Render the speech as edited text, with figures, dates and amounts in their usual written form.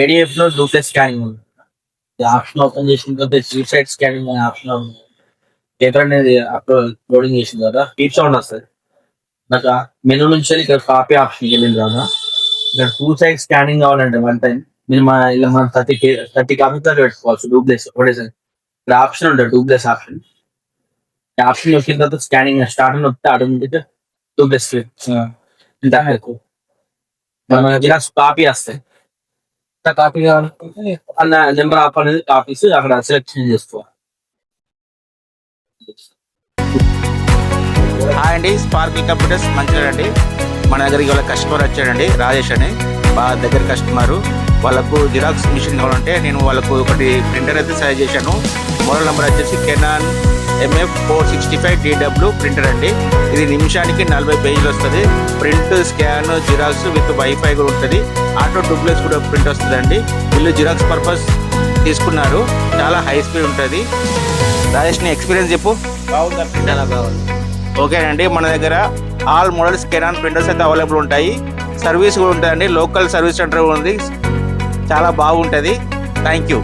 ADF లో duplex scanning ఉంది. Option open చేసిన తర్వాత స్ట్రీట్ సైడ్ స్కానింగ్ అనే ఆప్షన్ ఉంది. పేపర్ అనేది లోడింగ్ చేసిన తర్వాత పీప్ సౌండ్ వస్తుంది. నాకు మెనూ నుంచి ఇక్కడ కాపీ ఆప్షన్కి వెళ్ళిన తర్వాత ఇక్కడ 2 సైడ్ స్కానింగ్ కావాలంటే వన్ టైం మీరు ఇలా మనం 30 కాపీ పెట్టుకోవచ్చు. డూప్లెక్స్ ఒకటేసారి ఇక్కడ ఆప్షన్ ఉంటుంది, డూప్లెక్స్ ఆప్షన్. ఆప్షన్ వచ్చిన తర్వాత స్కానింగ్ స్టార్ట్ నొక్కితే ఆటోమేటిక్ డూప్లెక్స్ జిరాక్స్ కాపీ వస్తాయి. కాపీ కావాలంటే అన్న నెంబర్ ఆఫ్ అనేది కాపీస్ అక్కడ సెలెక్షన్ చేసుకోవాలి. హాయ్ అండి, స్పార్కిల్ కంప్యూటర్స్ మంచిగా అండి. మన దగ్గరికి వాళ్ళ కస్టమర్ వచ్చాడండి, రాజేష్ అని బాగా దగ్గర కస్టమరు. వాళ్ళకు జిరాక్స్ మిషన్ కావాలంటే నేను వాళ్ళకు ఒకటి ప్రింటర్ అయితే సజెస్ట్ చేశాను. మోడల్ నెంబర్ వచ్చేసి కెనాన్ MF465DW ప్రింటర్ అండి. ఇది నిమిషానికి 40 పేజీలు వస్తుంది. Print, scan, xerox with wifi కూడా ఉంటుంది. ఆటో డూప్లెక్స్ కూడా ప్రింట్ వస్తుంది అండి. వీళ్ళు జిరాక్స్ పర్పస్ తీసుకున్నారు. చాలా హై స్పీడ్ ఉంటుంది. రాజేష్ నీ ఎక్స్పీరియన్స్ చెప్పు. బాగుంది, చాలా బాగుంది. ఓకేనండి, మన దగ్గర ఆల్ మోడల్స్ కెనాన్ ప్రింటర్స్ అయితే అవైలబుల్ ఉంటాయి. సర్వీస్ కూడా ఉంటుందండి. లోకల్ సర్వీస్ సెంటర్ ఉంది, చాలా బాగుంటుంది. Thank you.